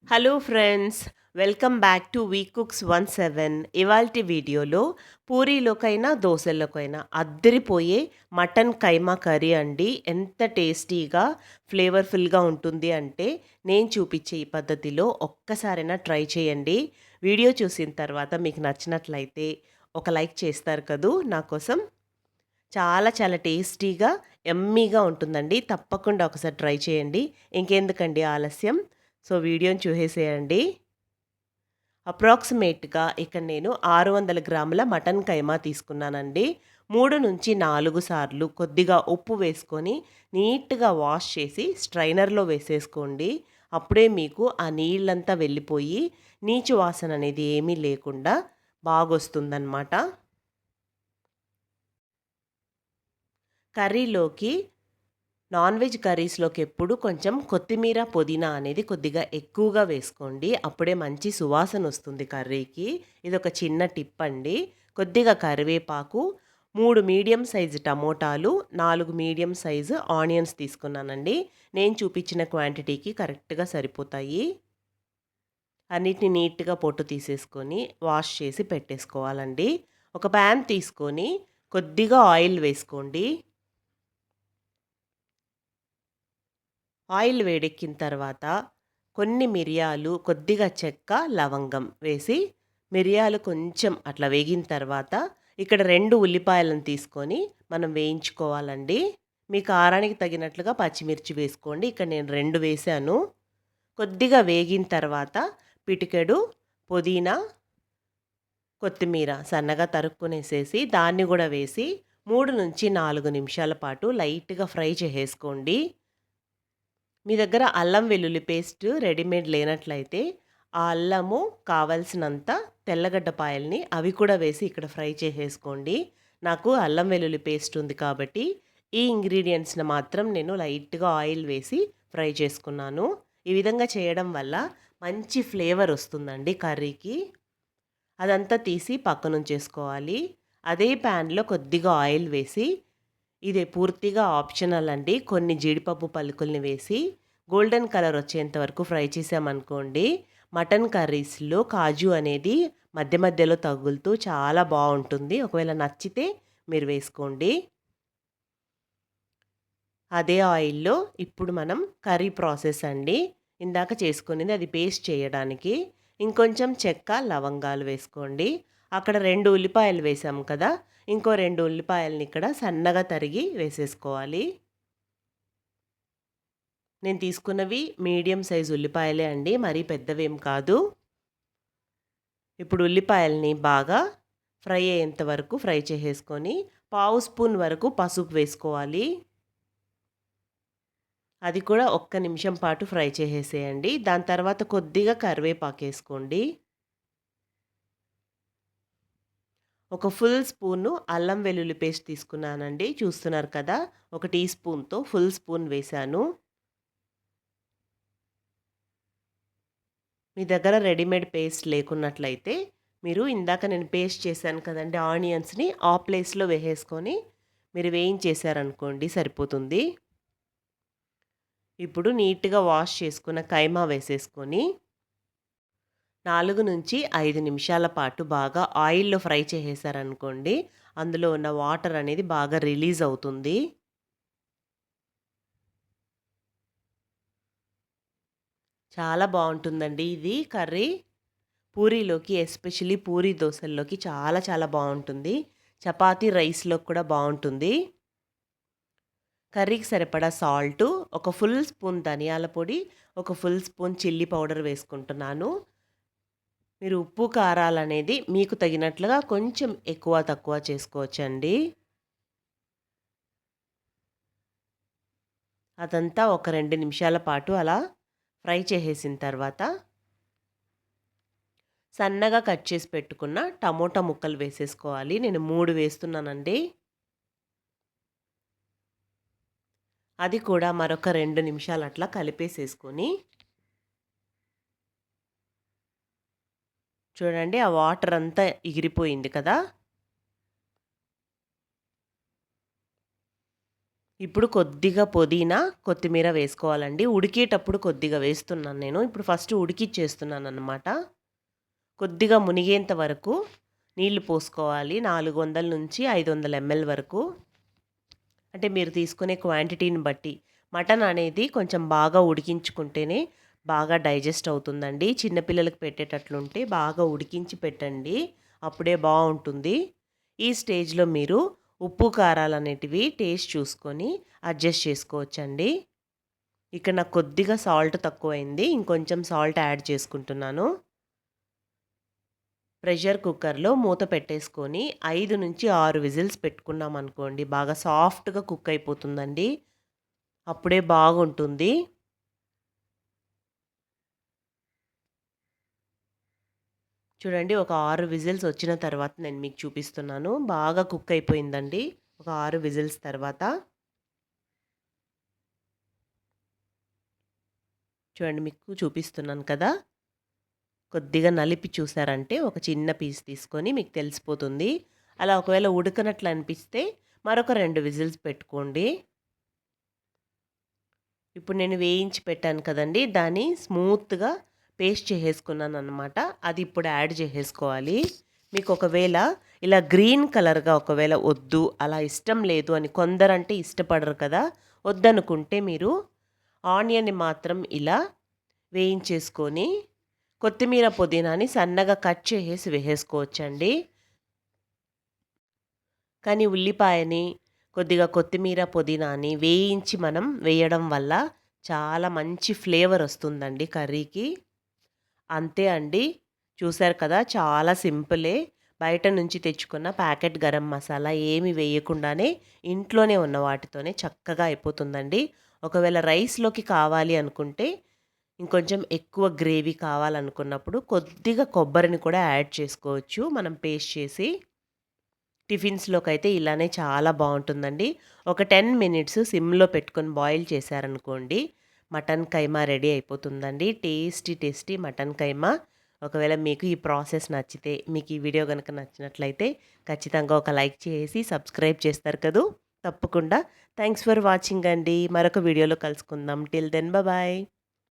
Hello friends, welcome back to we cooks 17. ఇవాల్టి వీడియోలో పూరీలోకైనా దోశల్లోకైనా అద్దరిపోయే mutton కైమా curry అండి. ఎంత టేస్టీగా ఫ్లేవర్ఫుల్గా ఉంటుంది అంటే నేను చూపించే ఈ పద్ధతిలో ఒక్కసారైనా ట్రై చేయండి. వీడియో చూసిన తర్వాత మీకు నచ్చినట్లయితే ఒక లైక్ చేస్తారు కదూ నా కోసం. చాలా చాలా టేస్టీగా యమ్మీగా ఉంటుందండి. తప్పకుండా ఒకసారి ట్రై చేయండి. ఇంకెందుకండి ఆలస్యం, సో వీడియోని చూసేసేయండి. అప్రాక్సిమేట్‌గా ఇక్కడ నేను 600 గ్రాముల మటన్ కైమా తీసుకున్నానండి. 3-4 సార్లు కొద్దిగా ఉప్పు వేసుకొని నీట్‌గా వాష్ చేసి స్ట్రైనర్‌లో వేసేసుకోండి. అప్పుడే మీకు ఆ నీళ్ళంతా వెళ్ళిపోయి నీచు వాసన అనేది ఏమీ లేకుండా బాగొస్తుందనమాట. కర్రీలోకి నాన్ వెజ్ కర్రీస్‌లోకి ఎప్పుడు కొంచెం కొత్తిమీర, పుదీనా అనేది కొద్దిగా ఎక్కువగా వేసుకోండి. అప్పుడే మంచి సువాసనొస్తుంది కర్రీకి. ఇదొక చిన్న టిప్ అండి. కొద్దిగా కరివేపాకు, 3 మీడియం సైజు టమోటాలు, 4 మీడియం సైజు ఆనియన్స్ తీసుకున్నానండి. నేను చూపించిన క్వాంటిటీకి కరెక్ట్‌గా సరిపోతాయి. అన్నిటిని నీట్‌గా పొట్టు తీసేసుకొని వాష్ చేసి పెట్టేసుకోవాలండి. ఒక పాన్ తీసుకొని కొద్దిగా ఆయిల్ వేసుకోండి. ఆయిల్ వేడెక్కిన తర్వాత కొన్ని మిరియాలు, కొద్దిగా చెక్క, లవంగం వేసి మిరియాలు కొంచెం అట్లా వేగిన తర్వాత ఇక్కడ 2 ఉల్లిపాయలను తీసుకొని మనం వేయించుకోవాలండి. మీ కారానికి తగినట్లుగా పచ్చిమిర్చి వేసుకోండి. ఇక్కడ నేను 2 వేశాను. కొద్దిగా వేగిన తర్వాత పిటికెడు పుదీనా, కొత్తిమీర సన్నగా తరుక్కునేసేసి దాన్ని కూడా వేసి 3-4 నిమిషాల పాటు లైట్‌గా ఫ్రై చేసేసుకోండి. మీ దగ్గర అల్లం వెల్లుల్లి పేస్ట్ రెడీమేడ్ లేనట్లయితే ఆ అల్లము కావాల్సినంత తెల్లగడ్డపాయల్ని అవి కూడా వేసి ఇక్కడ ఫ్రై చేసేసుకోండి. నాకు అల్లం వెల్లుల్లి పేస్ట్ ఉంది కాబట్టి ఈ ఇంగ్రీడియంట్స్‌ని మాత్రం నేను లైట్‌గా ఆయిల్ వేసి ఫ్రై చేసుకున్నాను. ఈ విధంగా చేయడం వల్ల మంచి ఫ్లేవర్ వస్తుందండి కర్రీకి. అదంతా తీసి పక్కనుంచేసుకోవాలి. అదే ప్యాన్‌లో కొద్దిగా ఆయిల్ వేసి, ఇది పూర్తిగా ఆప్షనల్ అండి. కొన్ని జీడిపప్పు పలుకుల్ని వేసి గోల్డెన్ కలర్ వచ్చేంత వరకు ఫ్రై చేసామనుకోండి, మటన్ కర్రీస్‌లో కాజు అనేది మధ్య మధ్యలో తగులుతూ చాలా బావుంటుంది. ఒకవేళ నచ్చితే మీరు వేసుకోండి. అదే ఆయిల్‌లో ఇప్పుడు మనం కర్రీ ప్రాసెస్ అండి. ఇందాక చేసుకునింది అది పేస్ట్ చేయడానికి ఇంకొంచెం చెక్క, లవంగాలు వేసుకోండి. అక్కడ 2 ఉల్లిపాయలు వేసాము కదా! ఇంకో 2 ఉల్లిపాయలని ఇక్కడ సన్నగా తరిగి వేసేసుకోవాలి. నేను తీసుకున్నవి మీడియం సైజ్ ఉల్లిపాయలే అండి. మరీ పెద్దవేం కాదు. ఇప్పుడు ఉల్లిపాయల్ని బాగా ఫ్రై అయ్యేంత వరకు ఫ్రై చేసేసుకొని, పావు స్పూన్ వరకు పసుపు వేసుకోవాలి. అది కూడా ఒక్క నిమిషం పాటు ఫ్రై చేసేసేయండి. దాని తర్వాత కొద్దిగా కరివేపాకేసుకోండి. ఒక ఫుల్ స్పూను అల్లం వెల్లుల్లి పేస్ట్ తీసుకున్నానండి. చూస్తున్నారు కదా! ఒక టీ స్పూన్‌తో ఫుల్ స్పూన్ వేశాను. మీ దగ్గర రెడీమేడ్ పేస్ట్ లేకున్నట్లయితే మీరు ఇందాక నేను పేస్ట్ చేశాను కదండీ ఆనియన్స్‌ని ఆ ప్లేస్‌లో వేసేసుకొని మీరు వేయించేశారనుకోండి సరిపోతుంది. ఇప్పుడు నీట్‌గా వాష్ చేసుకున్న కైమా వేసేసుకొని 4-5 నిమిషాల పాటు బాగా ఆయిల్‌లో ఫ్రై చేసేసారనుకోండి, అందులో ఉన్న వాటర్ అనేది బాగా రిలీజ్ అవుతుంది. చాలా బావుంటుందండి ఇది కర్రీ. పూరీలోకి ఎస్పెషల్లీ పూరీ దోసల్లోకి చాలా చాలా బావుంటుంది. చపాతీ రైస్‌లోకి కూడా బావుంటుంది. కర్రీకి సరిపడా సాల్టు, ఒక ఫుల్ స్పూన్ ధనియాల పొడి, ఒక ఫుల్ స్పూన్ చిల్లీ పౌడర్ వేసుకుంటున్నాను. మీరు ఉప్పు, కారాలనేది మీకు తగినట్లుగా కొంచెం ఎక్కువ, తక్కువ చేసుకోవచ్చండి. అదంతా ఒక 2 నిమిషాల పాటు అలా ఫ్రై చేసేసిన తర్వాత, సన్నగా కట్ చేసి పెట్టుకున్న టమోటా ముక్కలు వేసేసుకోవాలి. నేను 3 వేస్తున్నానండి. అది కూడా మరొక 2 నిమిషాలు అట్లా కలిపేసేసుకొని, చూడండి ఆ వాటర్ అంతా ఎగిరిపోయింది కదా! ఇప్పుడు కొద్దిగా పుదీనా, కొత్తిమీర వేసుకోవాలండి. ఉడికేటప్పుడు కొద్దిగా వేస్తున్నాను నేను. ఇప్పుడు ఫస్ట్ ఉడికిచ్చేస్తున్నాననమాట. కొద్దిగా మునిగేంత వరకు నీళ్లు పోసుకోవాలి. 400-500 ఎంఎల్ వరకు. అంటే మీరు తీసుకునే క్వాంటిటీని బట్టి. మటన్ అనేది కొంచెం బాగా ఉడికించుకుంటేనే బాగా డైజెస్ట్ అవుతుందండి. చిన్న పిల్లలకి పెట్టేటట్లుంటే బాగా ఉడికించి పెట్టండి. అప్పుడే బావుంటుంది. ఈ స్టేజ్‌లో మీరు ఉప్పు, కారాలనేటివి టేస్ట్ చూసుకొని అడ్జస్ట్ చేసుకోవచ్చండి. ఇక్కడ నాకు కొద్దిగా సాల్ట్ తక్కువైంది. ఇంకొంచెం సాల్ట్ యాడ్ చేసుకుంటున్నాను. ప్రెషర్ కుక్కర్‌లో మూత పెట్టేసుకొని 5-6 విజిల్స్ పెట్టుకున్నామనుకోండి, బాగా సాఫ్ట్‌గా కుక్ అయిపోతుందండి. అప్పుడే బాగుంటుంది. చూడండి, ఒక 6 విజిల్స్ వచ్చిన తర్వాత నేను మీకు చూపిస్తున్నాను. బాగా కుక్ అయిపోయిందండి. ఒక 6 విజిల్స్ తర్వాత. చూడండి, మీకు చూపిస్తున్నాను కదా! కొద్దిగా నలిపి చూసారంటే ఒక చిన్న పీస్ తీసుకొని మీకు తెలిసిపోతుంది. అలా ఒకవేళ ఉడకనట్లు అనిపిస్తే మరొక 2 విజిల్స్ పెట్టుకోండి. ఇప్పుడు నేను వేయించి పెట్టాను కదండీ! దాన్ని స్మూత్‌గా పేస్ట్ చేసేసుకున్నాననమాట. అది ఇప్పుడు యాడ్ చేసేసుకోవాలి. మీకు ఒకవేళ ఇలా గ్రీన్ కలర్‌గా ఒకవేళ వద్దు, అలా ఇష్టం లేదు అని కొందరంటే ఇష్టపడరు కదా! వద్దనుకుంటే మీరు ఆనియన్‌ని మాత్రం ఇలా వేయించేసుకొని కొత్తిమీర, పుదీనాని సన్నగా కట్ చేసేసి వేసేసుకోవచ్చండి. కానీ ఉల్లిపాయని, కొద్దిగా కొత్తిమీర, పుదీనాని వేయించి మనం వేయడం వల్ల చాలా మంచి ఫ్లేవర్ వస్తుందండి కర్రీకి. అంతే అండి. చూసారు కదా! చాలా సింపులే. బయట నుంచి తెచ్చుకున్న ప్యాకెట్ గరం మసాలా ఏమి వేయకుండానే ఇంట్లోనే ఉన్న వాటితోనే చక్కగా అయిపోతుందండి. ఒకవేళ రైస్‌లోకి కావాలి అనుకుంటే ఇంకొంచెం ఎక్కువ గ్రేవీ కావాలనుకున్నప్పుడు కొద్దిగా కొబ్బరిని కూడా యాడ్ చేసుకోవచ్చు మనం పేస్ట్ చేసి. టిఫిన్స్‌లోకైతే ఇలానే చాలా బావుంటుందండి. ఒక 10 మినిట్స్ సిమ్‌లో పెట్టుకొని బాయిల్ చేశారనుకోండి, మటన్ కైమా రెడీ అయిపోతుందండి. టేస్టీ, టేస్టీ మటన్ కైమా. ఒకవేళ మీకు ఈ ప్రాసెస్ నచ్చితే, మీకు ఈ వీడియో గనుక నచ్చినట్లయితే ఖచ్చితంగా ఒక లైక్ చేసి సబ్స్క్రైబ్ చేస్తారు కదూ! తప్పకుండా. థాంక్స్ ఫర్ వాచింగ్ అండి. మరొక వీడియోలో కలుసుకుందాం. Till then bye.